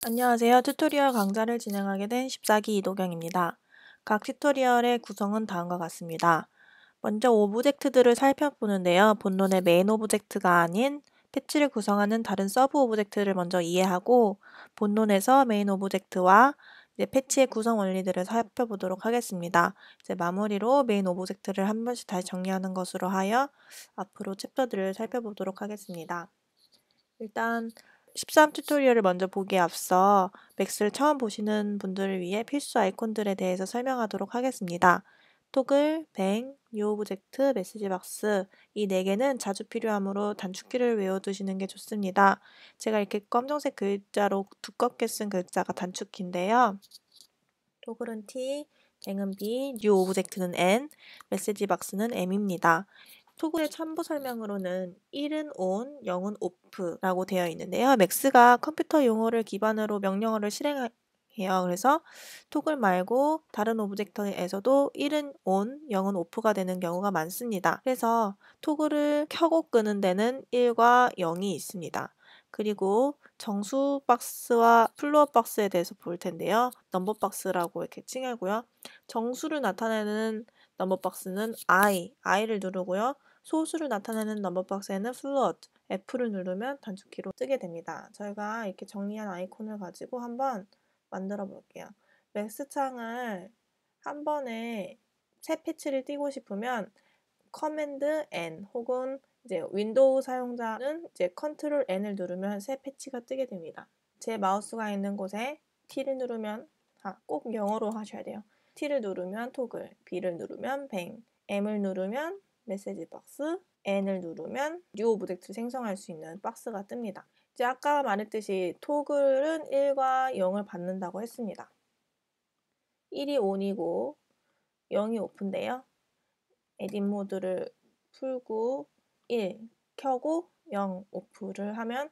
안녕하세요. 튜토리얼 강좌를 진행하게 된 14기 이도경입니다. 각 튜토리얼의 구성은 다음과 같습니다. 먼저 오브젝트들을 살펴보는데요. 본론의 메인 오브젝트가 아닌 패치를 구성하는 다른 서브 오브젝트를 먼저 이해하고 본론에서 메인 오브젝트와 패치의 구성 원리들을 살펴보도록 하겠습니다. 이제 마무리로 메인 오브젝트를 한 번씩 다시 정리하는 것으로 하여 앞으로 챕터들을 살펴보도록 하겠습니다. 일단 13 튜토리얼을 먼저 보기에 앞서 맥스를 처음 보시는 분들을 위해 필수 아이콘들에 대해서 설명하도록 하겠습니다. 토글, 뱅, 뉴 오브젝트, 메시지 박스 이 4개는 자주 필요하므로 단축키를 외워두시는 게 좋습니다. 제가 이렇게 검정색 글자로 두껍게 쓴 글자가 단축키인데요. 토글은 T, 뱅은 B, 뉴 오브젝트는 N, 메시지 박스는 M입니다. 토글의 첨부 설명으로는 1은 on, 0은 off라고 되어 있는데요. 맥스가 컴퓨터 용어를 기반으로 명령어를 실행해요. 그래서 토글 말고 다른 오브젝트에서도 1은 on, 0은 off가 되는 경우가 많습니다. 그래서 토글을 켜고 끄는 데는 1과 0이 있습니다. 그리고 정수 박스와 플로어 박스에 대해서 볼 텐데요. 넘버 박스라고 이렇게 칭하고요. 정수를 나타내는 넘버 박스는 I를 누르고요. 소수를 나타내는 넘버 박스에는 float, F를 누르면 단축키로 뜨게 됩니다. 저희가 이렇게 정리한 아이콘을 가지고 한번 만들어 볼게요. 맥스 창을 한 번에 새 패치를 띄고 싶으면 커맨드 N 혹은 이제 윈도우 사용자는 이제 컨트롤 N을 누르면 새 패치가 뜨게 됩니다. 제 마우스가 있는 곳에 T를 누르면 꼭 영어로 하셔야 돼요. T를 누르면 토글, B를 누르면 뱅, M을 누르면 메시지 박스, N을 누르면 뉴 오브젝트를 생성할 수 있는 박스가 뜹니다. 이제 아까 말했듯이 토글은 1과 0을 받는다고 했습니다. 1이 on이고 0이 off인데요. 에딧 모드를 풀고 1 켜고 0 오프를 하면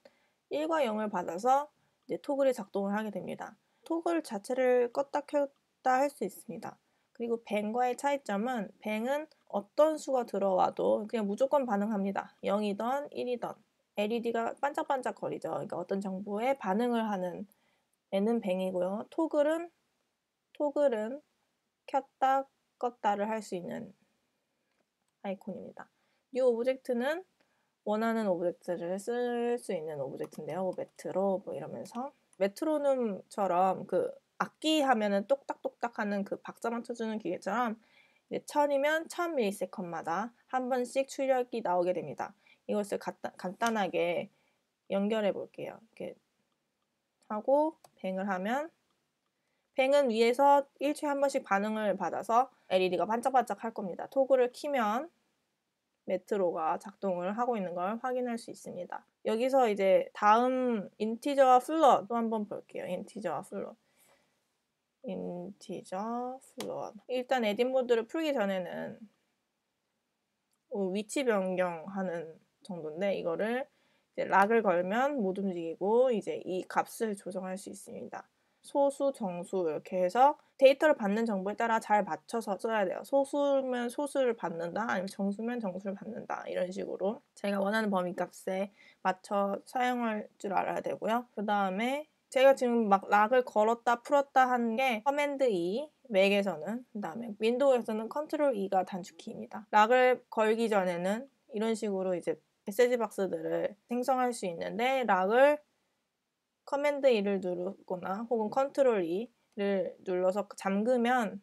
1과 0을 받아서 이제 토글이 작동을 하게 됩니다. 토글 자체를 껐다 켰다 할 수 있습니다. 그리고 뱅과의 차이점은 뱅은 어떤 수가 들어와도 그냥 무조건 반응합니다. 0이던 1이던 LED가 반짝반짝 거리죠. 그러니까 어떤 정보에 반응을 하는 애는 뱅이고요. 토글은 켰다 껐다를 할 수 있는 아이콘입니다. 뉴 오브젝트는 원하는 오브젝트를 쓸 수 있는 오브젝트인데요. 메트로 뭐 이러면서 메트로놈처럼 그 악기 하면은 똑딱똑딱 하는 그 박자 맞춰주는 기계처럼 1000이면 1000ms마다 한 번씩 출력이 나오게 됩니다. 이것을 간단하게 연결해 볼게요. 이렇게 하고 뱅을 하면 뱅은 위에서 일초에 한 번씩 반응을 받아서 LED가 반짝반짝 할 겁니다. 토글을 키면 메트로가 작동을 하고 있는 걸 확인할 수 있습니다. 여기서 이제 다음 인티저와 플롯도 한번 볼게요. 인티저 플롯. 일단 에딧 모드를 풀기 전에는 위치 변경하는 정도인데 이거를 이제 락을 걸면 못 움직이고 이제 이 값을 조정할 수 있습니다. 소수, 정수 이렇게 해서 데이터를 받는 정보에 따라 잘 맞춰서 써야 돼요. 소수면 소수를 받는다 아니면 정수면 정수를 받는다 이런 식으로 제가 원하는 범위값에 맞춰 사용할 줄 알아야 되고요. 그 다음에 제가 지금 막 락을 걸었다 풀었다 한 게 커맨드 E 맥에서는 그 다음에 윈도우에서는 컨트롤 E가 단축키입니다. 락을 걸기 전에는 이런 식으로 이제 메시지 박스들을 생성할 수 있는데 락을 커맨드 E를 누르거나 혹은 컨트롤 E를 눌러서 잠그면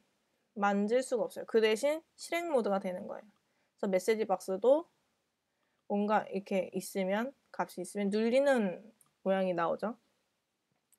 만질 수가 없어요. 그 대신 실행 모드가 되는 거예요. 그래서 메시지 박스도 뭔가 이렇게 있으면 값이 있으면 눌리는 모양이 나오죠.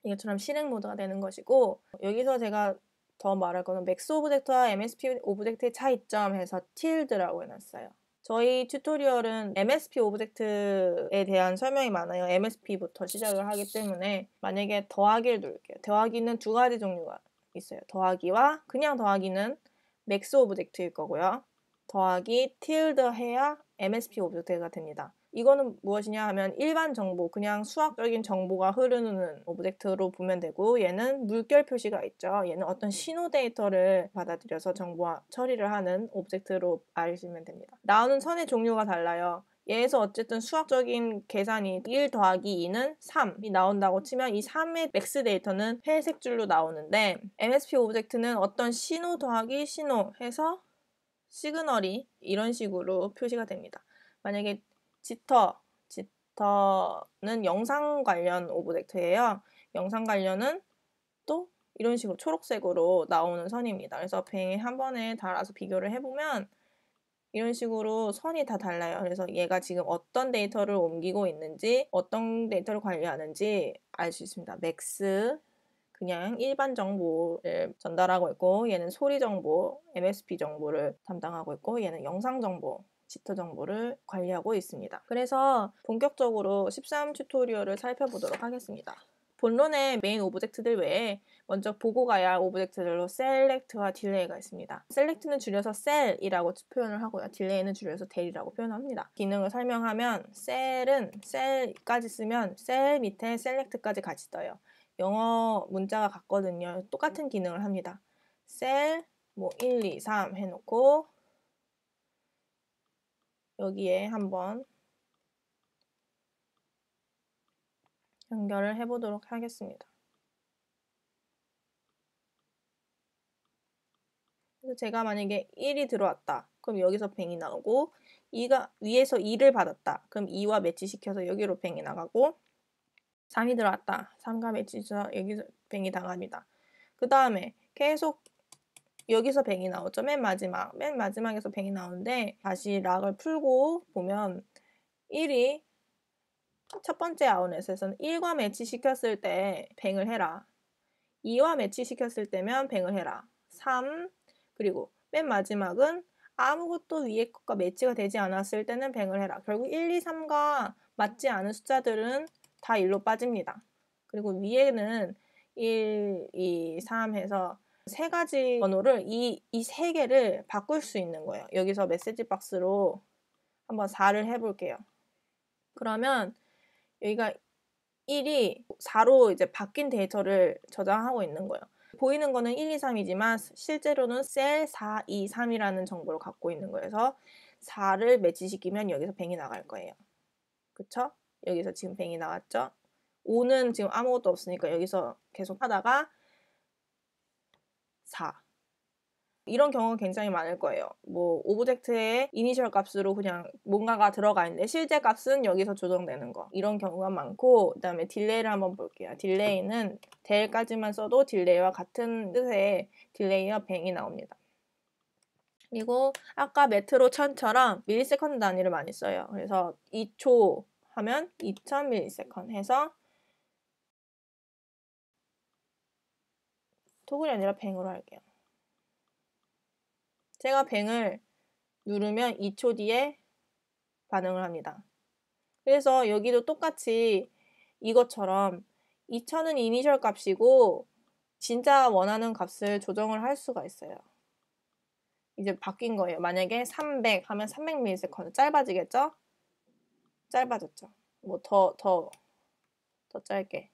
이것처럼 실행 모드가 되는 것이고 여기서 제가 더 말할 거는 맥스 오브젝트와 MSP 오브젝트의 차이점에서 tild라고 해놨어요. 저희 튜토리얼은 MSP 오브젝트에 대한 설명이 많아요. MSP부터 시작을 하기 때문에 만약에 더하기를 누를게요. 더하기는 두 가지 종류가 있어요. 더하기와 그냥 더하기는 맥스 오브젝트일 거고요. 더하기 tilde 해야 MSP 오브젝트가 됩니다. 이거는 무엇이냐 하면 일반 정보, 그냥 수학적인 정보가 흐르는 오브젝트로 보면 되고 얘는 물결 표시가 있죠. 얘는 어떤 신호 데이터를 받아들여서 정보와 처리를 하는 오브젝트로 알시면 됩니다. 나오는 선의 종류가 달라요. 얘에서 어쨌든 수학적인 계산이 1 더하기 2는 3이 나온다고 치면 이 3의 맥스 데이터는 회색 줄로 나오는데 MSP 오브젝트는 어떤 신호 더하기 신호 해서 시그널이 이런 식으로 표시가 됩니다. 만약에 지터는 영상 관련 오브젝트예요. 영상 관련은 또 이런 식으로 초록색으로 나오는 선입니다. 그래서 뱅에 한 번에 달아서 비교를 해보면 이런 식으로 선이 다 달라요. 그래서 얘가 지금 어떤 데이터를 옮기고 있는지, 어떤 데이터를 관리하는지 알 수 있습니다. 맥스, 그냥 일반 정보를 전달하고 있고, 얘는 소리 정보, MSP 정보를 담당하고 있고, 얘는 영상 정보, 지터 정보를 관리하고 있습니다. 그래서 본격적으로 13 튜토리얼을 살펴보도록 하겠습니다. 본론의 메인 오브젝트들 외에 먼저 보고 가야 할 오브젝트들로 select와 delay가 있습니다. select는 줄여서 cell이라고 표현을 하고요. delay는 줄여서 del이라고 표현합니다. 기능을 설명하면 cell은 cell까지 쓰면 cell 밑에 select까지 같이 떠요. 영어 문자가 같거든요. 똑같은 기능을 합니다. cell 뭐 1, 2, 3 해놓고 여기에 한번 연결을 해보도록 하겠습니다. 그래서 제가 만약에 1이 들어왔다. 그럼 여기서 뱅이 나오고 2가 위에서 2를 받았다. 그럼 2와 매치시켜서 여기로 뱅이 나가고 3이 들어왔다. 3과 매치시켜서 여기서 뱅이 나갑니다. 그 다음에 계속 여기서 뱅이 나오죠. 맨 마지막에서 뱅이 나오는데 다시 락을 풀고 보면 1이 첫 번째 아웃렛에서는 1과 매치시켰을 때 뱅을 해라. 2와 매치시켰을 때면 뱅을 해라. 3 그리고 맨 마지막은 아무것도 위에 것과 매치가 되지 않았을 때는 뱅을 해라. 결국 1, 2, 3과 맞지 않은 숫자들은 다 1로 빠집니다. 그리고 위에는 1, 2, 3 해서 세 가지 번호를 이 세 개를 바꿀 수 있는 거예요. 여기서 메시지 박스로 한번 4를 해볼게요. 그러면 여기가 1이 4로 이제 바뀐 데이터를 저장하고 있는 거예요. 보이는 거는 1, 2, 3이지만 실제로는 셀 4, 2, 3이라는 정보를 갖고 있는 거예요. 그래서 4를 매치시키면 여기서 뱅이 나갈 거예요. 그쵸? 여기서 지금 뱅이 나왔죠? 5는 지금 아무것도 없으니까 여기서 계속 하다가 4. 이런 경우가 굉장히 많을 거예요. 뭐 오브젝트의 이니셜 값으로 그냥 뭔가가 들어가 있는데 실제 값은 여기서 조정되는 거. 이런 경우가 많고 그 다음에 딜레이를 한번 볼게요. 딜레이는 del까지만 써도 딜레이와 같은 뜻의 딜레이와 뱅이 나옵니다. 그리고 아까 메트로 1000처럼 밀리세컨드 단위를 많이 써요. 그래서 2초 하면 2000 밀리세컨드 해서 토글이 아니라 뱅으로 할게요. 제가 뱅을 누르면 2초 뒤에 반응을 합니다. 그래서 여기도 똑같이 이것처럼 2000은 이니셜 값이고 진짜 원하는 값을 조정을 할 수가 있어요. 이제 바뀐 거예요. 만약에 300 하면 300ms 짧아지겠죠? 짧아졌죠. 뭐 더 짧게.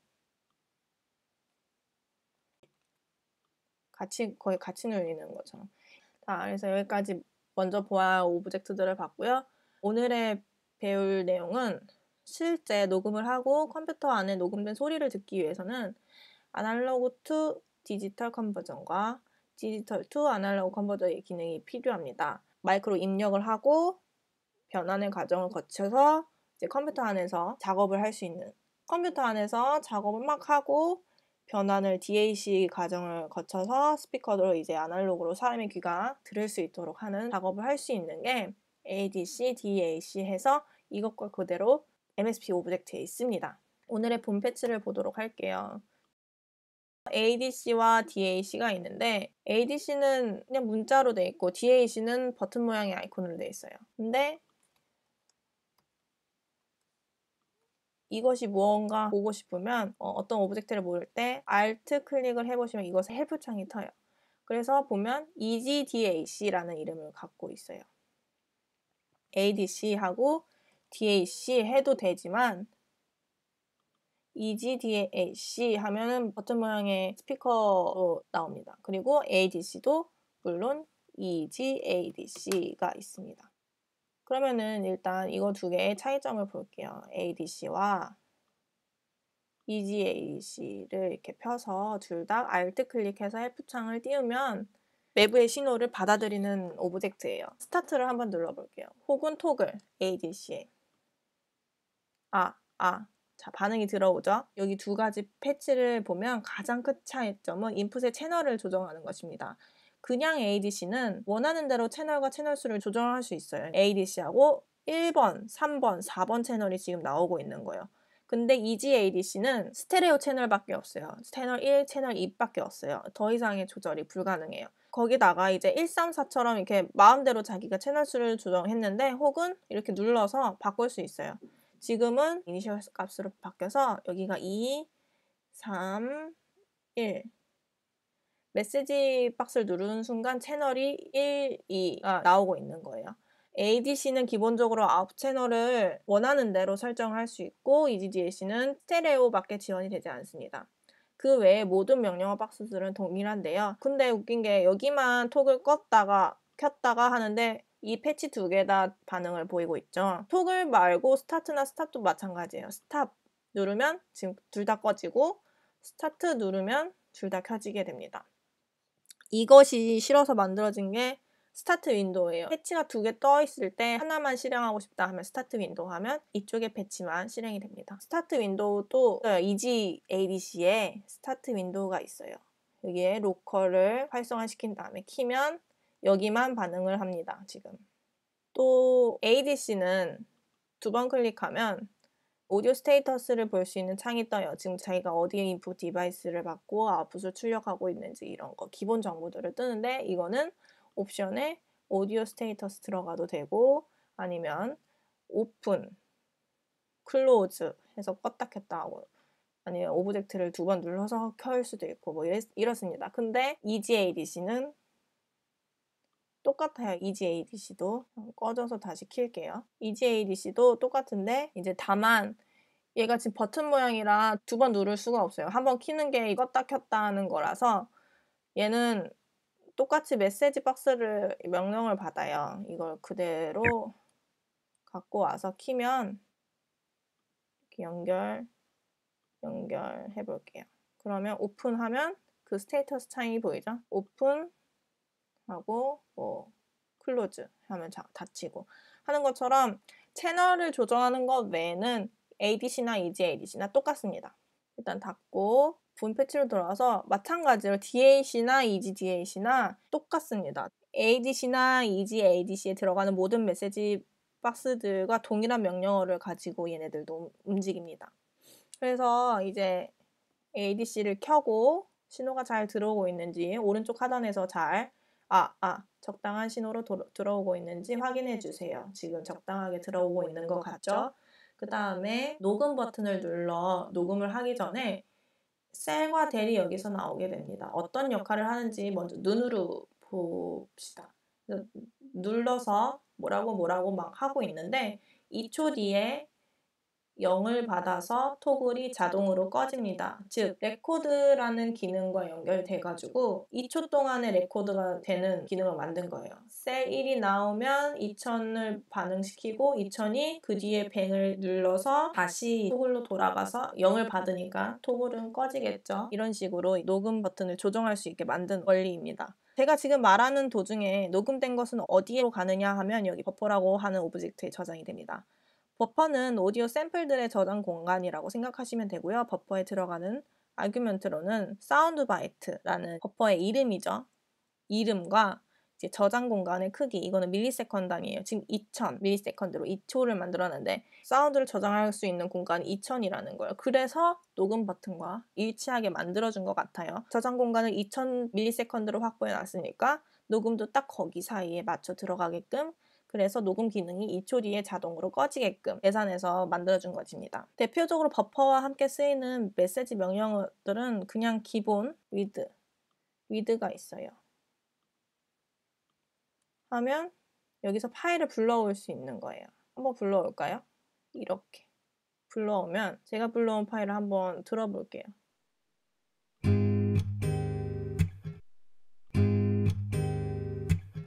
거의 같이 눌리는 것처럼. 자, 그래서 여기까지 먼저 보아야 할 오브젝트들을 봤고요. 오늘의 배울 내용은 실제 녹음을 하고 컴퓨터 안에 녹음된 소리를 듣기 위해서는 아날로그 투 디지털 컨버전과 디지털 투 아날로그 컨버전의 기능이 필요합니다. 마이크로 입력을 하고 변환의 과정을 거쳐서 이제 컴퓨터 안에서 작업을 할 수 있는, 컴퓨터 안에서 작업을 막 하고 변환을 DAC 과정을 거쳐서 스피커로 이제 아날로그로 사람의 귀가 들을 수 있도록 하는 작업을 할 수 있는 게 ADC, DAC 해서 이것과 그대로 MSP 오브젝트에 있습니다. 오늘의 본 패치를 보도록 할게요. ADC와 DAC가 있는데 ADC는 그냥 문자로 돼 있고 DAC는 버튼 모양의 아이콘으로 돼 있어요. 근데 이것이 무언가 보고 싶으면 어떤 오브젝트를 모를 때 Alt 클릭을 해보시면 이것의 헬프 창이 터요. 그래서 보면 EGDAC라는 이름을 갖고 있어요. ADC하고 DAC 해도 되지만 EGDAC 하면은 버튼 모양의 스피커로 나옵니다. 그리고 ADC도 물론 EGADC가 있습니다. 그러면은 일단 이거 두 개의 차이점을 볼게요. ADC와 EGADC를 이렇게 펴서 둘 다 Alt 클릭해서 헬프 창을 띄우면 외부의 신호를 받아들이는 오브젝트예요. 스타트를 한번 눌러볼게요. 혹은 토글 ADC에 자, 반응이 들어오죠? 여기 두 가지 패치를 보면 가장 큰 차이점은 인풋의 채널을 조정하는 것입니다. 그냥 ADC는 원하는 대로 채널과 채널 수를 조정할 수 있어요. ADC하고 1번, 3번, 4번 채널이 지금 나오고 있는 거예요. 근데 EGADC는 스테레오 채널밖에 없어요. 채널 1, 채널 2밖에 없어요. 더 이상의 조절이 불가능해요. 거기다가 이제 134처럼 이렇게 마음대로 자기가 채널 수를 조정했는데 혹은 이렇게 눌러서 바꿀 수 있어요. 지금은 이니셜 값으로 바뀌어서 여기가 2, 3, 1 메시지 박스를 누르는 순간 채널이 1, 2가 나오고 있는 거예요. ADC는 기본적으로 아웃 채널을 원하는 대로 설정할 수 있고 EGDAC는 스테레오밖에 지원이 되지 않습니다. 그 외에 모든 명령어 박스들은 동일한데요. 근데 웃긴 게 여기만 톡을 껐다가 켰다가 하는데 이 패치 두 개 다 반응을 보이고 있죠. 톡을 말고 스타트나 스탑도 마찬가지예요. 스탑 누르면 지금 둘 다 꺼지고 스타트 누르면 둘 다 켜지게 됩니다. 이것이 싫어서 만들어진 게 스타트 윈도우예요. 패치가 두 개 떠 있을 때 하나만 실행하고 싶다 하면 스타트 윈도우 하면 이쪽에 패치만 실행이 됩니다. 스타트 윈도우도 EGADC에 스타트 윈도우가 있어요. 여기에 로컬을 활성화시킨 다음에 키면 여기만 반응을 합니다. 지금. 또 ADC는 두 번 클릭하면 오디오 스테이터스를 볼 수 있는 창이 떠요. 지금 자기가 어디에 인풋 디바이스를 받고 아웃풋을 출력하고 있는지 이런 거 기본 정보들을 뜨는데 이거는 옵션에 오디오 스테이터스 들어가도 되고 아니면 오픈, 클로즈 해서 껐다 켰다 하고 아니면 오브젝트를 두 번 눌러서 켤 수도 있고 뭐 이렇습니다. 근데 EGADC는 똑같아요. EGADC도 꺼져서 다시 킬게요. EGADC도 똑같은데 이제 다만 얘가 지금 버튼 모양이라 두 번 누를 수가 없어요. 한 번 키는 게 껐다 켰다 하는 거라서 얘는 똑같이 메시지 박스를 명령을 받아요. 이걸 그대로 갖고 와서 키면 이렇게 연결해 볼게요. 그러면 오픈하면 그 스테이터스 창이 보이죠? 오픈하고 뭐 클로즈 하면 닫히고 하는 것처럼 채널을 조정하는 것 외에는 ADC나 EGADC나 똑같습니다. 일단 닫고 본 패치로 돌아와서 마찬가지로 DAC나 EGDAC나 똑같습니다. ADC나 EGADC에 들어가는 모든 메시지 박스들과 동일한 명령어를 가지고 얘네들도 움직입니다. 그래서 이제 ADC를 켜고 신호가 잘 들어오고 있는지 오른쪽 하단에서 잘 적당한 신호로 들어오고 있는지 확인해 주세요. 지금 적당하게 들어오고 있는 것 같죠? 그 다음에 녹음 버튼을 눌러 녹음을 하기 전에 셀과 델이 여기서 나오게 됩니다. 어떤 역할을 하는지 먼저 눈으로 봅시다. 눌러서 뭐라고 막 하고 있는데 2초 뒤에 0을 받아서 토글이 자동으로 꺼집니다. 즉 레코드라는 기능과 연결돼가지고 2초 동안에 레코드가 되는 기능을 만든 거예요. 셀 1이 나오면 2000을 반응시키고 2000이 그 뒤에 뱅을 눌러서 다시 토글로 돌아가서 0을 받으니까 토글은 꺼지겠죠. 이런 식으로 녹음 버튼을 조정할 수 있게 만든 원리입니다. 제가 지금 말하는 도중에 녹음된 것은 어디로 가느냐 하면 여기 버퍼라고 하는 오브젝트에 저장이 됩니다. 버퍼는 오디오 샘플들의 저장 공간이라고 생각하시면 되고요. 버퍼에 들어가는 아규먼트로는 사운드 바이트라는 버퍼의 이름이죠. 이름과 이제 저장 공간의 크기, 이거는 밀리세컨 단위예요. 지금 2000 밀리세컨드로 2초를 만들었는데 사운드를 저장할 수 있는 공간이 2000이라는 거예요. 그래서 녹음 버튼과 일치하게 만들어준 것 같아요. 저장 공간을 2000 밀리세컨드로 확보해 놨으니까 녹음도 딱 거기 사이에 맞춰 들어가게끔 그래서 녹음 기능이 2초 뒤에 자동으로 꺼지게끔 계산해서 만들어준 것입니다. 대표적으로 버퍼와 함께 쓰이는 메시지 명령어들은 그냥 기본 with가 있어요. 하면 여기서 파일을 불러올 수 있는 거예요. 한번 불러올까요? 이렇게 불러오면 제가 불러온 파일을 한번 들어볼게요.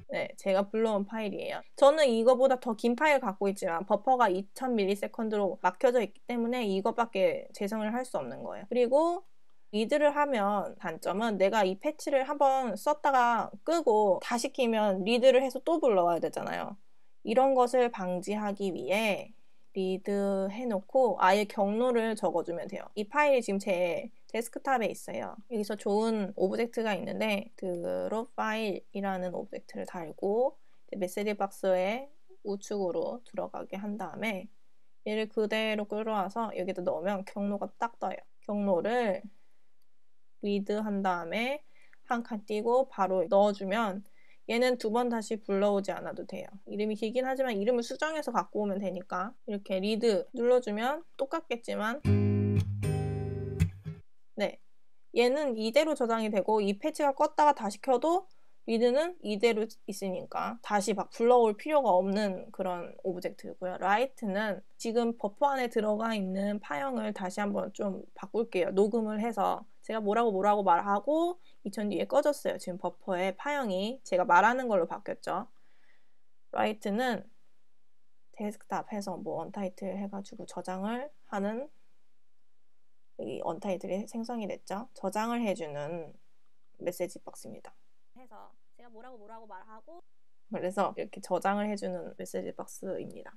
네, 제가 불러온 파일이에요. 저는 이거보다 더 긴 파일 갖고 있지만 버퍼가 2000ms로 막혀져 있기 때문에 이것밖에 재생을 할 수 없는 거예요. 그리고 리드를 하면 단점은 내가 이 패치를 한번 썼다가 끄고 다시 키면 리드를 해서 또 불러와야 되잖아요. 이런 것을 방지하기 위해 리드 해놓고 아예 경로를 적어주면 돼요. 이 파일이 지금 제 데스크탑에 있어요. 여기서 좋은 오브젝트가 있는데 드롭 파일이라는 오브젝트를 달고 메시지 박스에 우측으로 들어가게 한 다음에 얘를 그대로 끌어와서 여기다 넣으면 경로가 딱 떠요. 경로를 리드 한 다음에 한 칸 띄고 바로 넣어주면 얘는 두 번 다시 불러오지 않아도 돼요. 이름이 길긴 하지만 이름을 수정해서 갖고 오면 되니까 이렇게 리드 눌러주면 똑같겠지만 네, 얘는 이대로 저장이 되고 이 패치가 껐다가 다시 켜도 리드는 이대로 있으니까 다시 막 불러올 필요가 없는 그런 오브젝트고요. 라이트는 지금 버퍼 안에 들어가 있는 파형을 다시 한번 좀 바꿀게요. 녹음을 해서 제가 뭐라고 말하고 2000 뒤에 꺼졌어요. 지금 버퍼의 파형이 제가 말하는 걸로 바뀌었죠. 라이트는 데스크탑 해서 뭐 언타이틀 해가지고 저장을 하는 이 언타이틀이 생성이 됐죠. 저장을 해주는 메시지 박스입니다. 해서 제가 뭐라고 말하고 그래서 이렇게 저장을 해주는 메시지 박스입니다.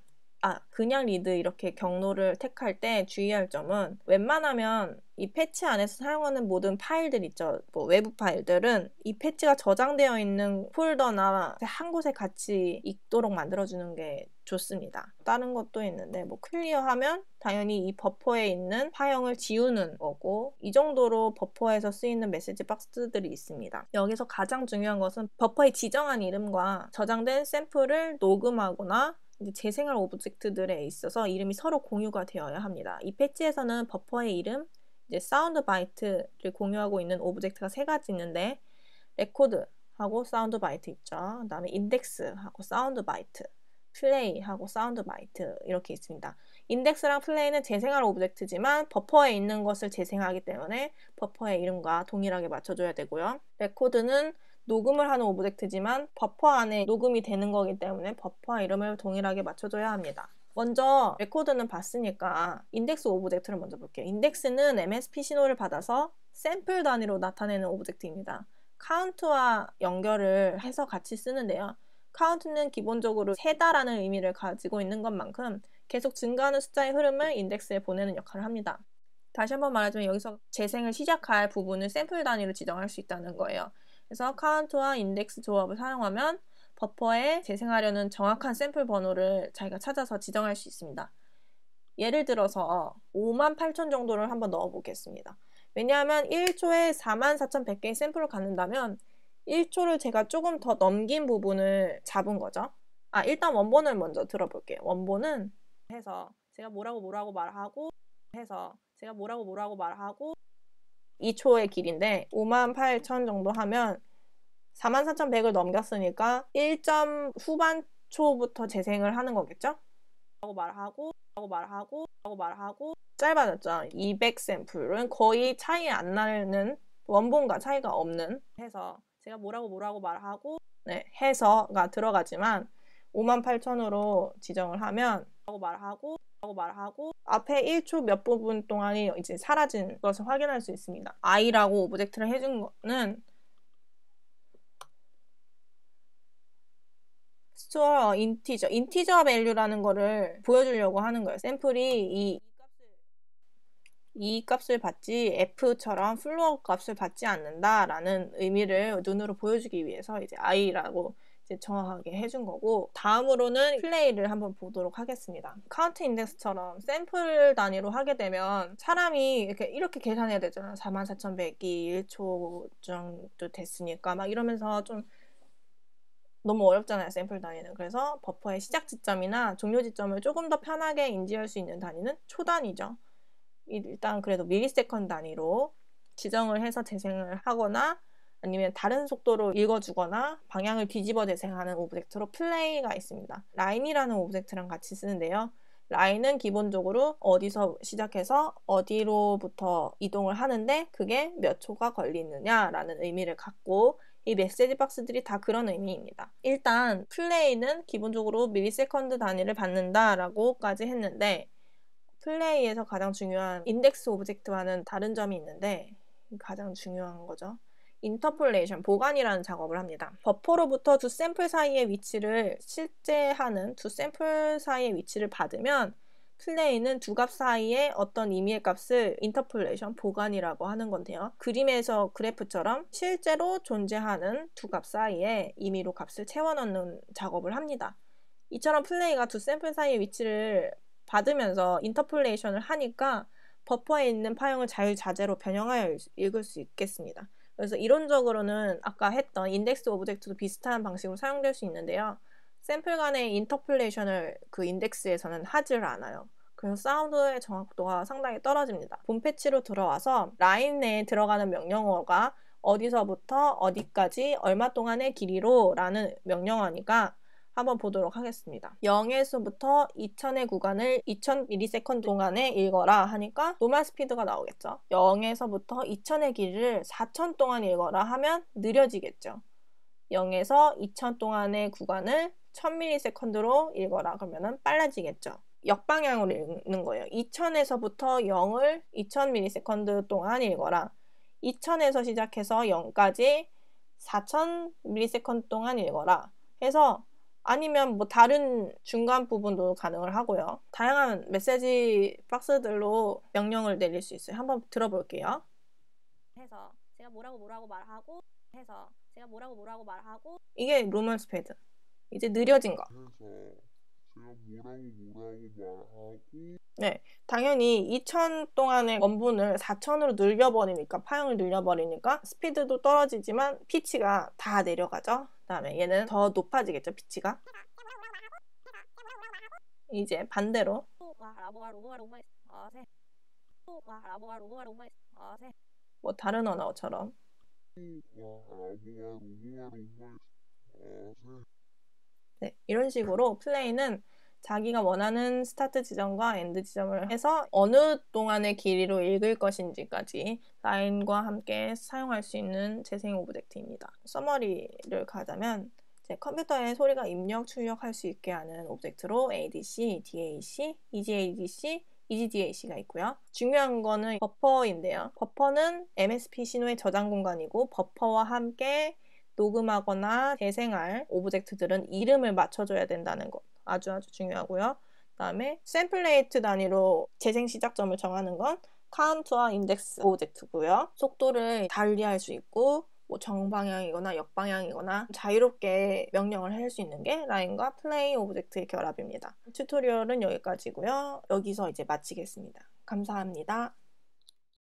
그냥 리드 이렇게 경로를 택할 때 주의할 점은 웬만하면 이 패치 안에서 사용하는 모든 파일들 있죠. 뭐 외부 파일들은 이 패치가 저장되어 있는 폴더나 한 곳에 같이 있도록 만들어주는 게 좋습니다. 다른 것도 있는데 뭐 클리어하면 당연히 이 버퍼에 있는 파형을 지우는 거고 이 정도로 버퍼에서 쓰이는 메시지 박스들이 있습니다. 여기서 가장 중요한 것은 버퍼에 지정한 이름과 저장된 샘플을 녹음하거나 이제 재생할 오브젝트들에 있어서 이름이 서로 공유가 되어야 합니다. 이 패치에서는 버퍼의 이름, 이제 사운드 바이트를 공유하고 있는 오브젝트가 세 가지 있는데 레코드하고 사운드 바이트 있죠. 그 다음에 인덱스하고 사운드 바이트, 플레이하고 사운드 바이트 이렇게 있습니다. 인덱스랑 플레이는 재생할 오브젝트지만 버퍼에 있는 것을 재생하기 때문에 버퍼의 이름과 동일하게 맞춰줘야 되고요. 레코드는 녹음을 하는 오브젝트지만 버퍼 안에 녹음이 되는 거기 때문에 버퍼 이름을 동일하게 맞춰줘야 합니다. 먼저 레코드는 봤으니까 인덱스 오브젝트를 먼저 볼게요. 인덱스는 MSP 신호를 받아서 샘플 단위로 나타내는 오브젝트입니다. 카운트와 연결을 해서 같이 쓰는데요. 카운트는 기본적으로 세다라는 의미를 가지고 있는 것만큼 계속 증가하는 숫자의 흐름을 인덱스에 보내는 역할을 합니다. 다시 한번 말하자면 여기서 재생을 시작할 부분을 샘플 단위로 지정할 수 있다는 거예요. 그래서 카운트와 인덱스 조합을 사용하면 버퍼에 재생하려는 정확한 샘플 번호를 자기가 찾아서 지정할 수 있습니다. 예를 들어서 58,000 정도를 한번 넣어 보겠습니다. 왜냐하면 1초에 44,100개의 샘플을 갖는다면 1초를 제가 조금 더 넘긴 부분을 잡은 거죠. 일단 원본을 먼저 들어볼게요. 원본은 해서 제가 뭐라고 말하고 2초의 길인데 58,000 정도 하면 44,100을 넘겼으니까 1점 후반 초부터 재생을 하는 거겠죠? 말하고 짧아졌죠. 200 샘플은 거의 차이 안 나는 원본과 차이가 없는 해서 제가 뭐라고 말하고 해서가 들어가지만 58,000으로 지정을 하면 말하고 앞에 1초 몇 부분 동안이 이제 사라진 것을 확인할 수 있습니다. i라고 오브젝트를 해준 거는 store 인티저 밸류라는 거를 보여주려고 하는 거예요. 샘플이 이 값을 받지 f처럼 플로어 값을 받지 않는다라는 의미를 눈으로 보여주기 위해서 이제 i라고 이제 정확하게 해준 거고, 다음으로는 플레이를 한번 보도록 하겠습니다. 카운트 인덱스처럼 샘플 단위로 하게 되면 사람이 이렇게 계산해야 되잖아요. 44,100이 1초 정도 됐으니까 막 이러면서 좀 너무 어렵잖아요, 샘플 단위는. 그래서 버퍼의 시작 지점이나 종료 지점을 조금 더 편하게 인지할 수 있는 단위는 초 단위죠. 일단 그래도 밀리세컨드 단위로 지정을 해서 재생을 하거나 아니면 다른 속도로 읽어주거나 방향을 뒤집어 재생하는 오브젝트로 플레이가 있습니다. 라인이라는 오브젝트랑 같이 쓰는데요. 라인은 기본적으로 어디서 시작해서 어디로부터 이동을 하는데 그게 몇 초가 걸리느냐라는 의미를 갖고 이 메시지 박스들이 다 그런 의미입니다. 일단 플레이는 기본적으로 밀리세컨드 단위를 받는다라고까지 했는데 플레이에서 가장 중요한 인덱스 오브젝트와는 다른 점이 있는데 가장 중요한 거죠. 인터폴레이션, 보관이라는 작업을 합니다. 버퍼로부터 두 샘플 사이의 위치를 실제 하는 두 샘플 사이의 위치를 받으면 플레이는 두 값 사이에 어떤 임의의 값을 인터폴레이션, 보관이라고 하는 건데요. 그림에서 그래프처럼 실제로 존재하는 두 값 사이에 임의로 값을 채워넣는 작업을 합니다. 이처럼 플레이가 두 샘플 사이의 위치를 받으면서 인터폴레이션을 하니까 버퍼에 있는 파형을 자유자재로 변형하여 읽을 수 있겠습니다. 그래서 이론적으로는 아까 했던 인덱스 오브젝트도 비슷한 방식으로 사용될 수 있는데요. 샘플 간의 인터폴레이션을 그 인덱스에서는 하지를 않아요. 그래서 사운드의 정확도가 상당히 떨어집니다. 본 패치로 들어와서 라인 내에 들어가는 명령어가 어디서부터 어디까지 얼마 동안의 길이로 라는 명령어니까 한번 보도록 하겠습니다. 0에서부터 2000의 구간을 2000ms 동안에 읽어라 하니까 노멀 스피드가 나오겠죠. 0에서부터 2000의 길이를 4000 동안 읽어라 하면 느려지겠죠. 0에서 2000 동안의 구간을 1000ms로 읽어라 그러면 빨라지겠죠. 역방향으로 읽는 거예요. 2000에서부터 0을 2000ms 동안 읽어라. 2000에서 시작해서 0까지 4000ms 동안 읽어라 해서 아니면 뭐 다른 중간 부분도 가능을 하고요. 다양한 메시지 박스들로 명령을 내릴 수 있어요. 한번 들어볼게요. 해서 제가 뭐라고 말하고 해서 제가 뭐라고 말하고 이게 노멀 스피드. 이제 느려진 거. 해서 제가 뭐라고 말하고 네, 당연히 2000 동안의 원분을 4000으로 늘려버리니까 파형을 늘려버리니까 스피드도 떨어지지만 피치가 다 내려가죠. 그다음에 얘는 더 높아지겠죠, 피치가. 이제 반대로 뭐 다른 언어처럼 네, 이런 식으로 플레이는 자기가 원하는 스타트 지점과 엔드 지점을 해서 어느 동안의 길이로 읽을 것인지까지 라인과 함께 사용할 수 있는 재생 오브젝트입니다. 서머리를 가자면 컴퓨터에 소리가 입력, 출력할 수 있게 하는 오브젝트로 ADC, DAC, EGADC, EGDAC가 있고요. 중요한 거는 버퍼인데요. 버퍼는 MSP 신호의 저장 공간이고 버퍼와 함께 녹음하거나 재생할 오브젝트들은 이름을 맞춰줘야 된다는 것 아주 중요하고요. 그 다음에 샘플 레이트 단위로 재생 시작점을 정하는 건 카운트와 인덱스 오브젝트고요. 속도를 달리할 수 있고 뭐 정방향이거나 역방향이거나 자유롭게 명령을 할 수 있는 게 라인과 플레이 오브젝트의 결합입니다. 튜토리얼은 여기까지고요. 여기서 이제 마치겠습니다. 감사합니다.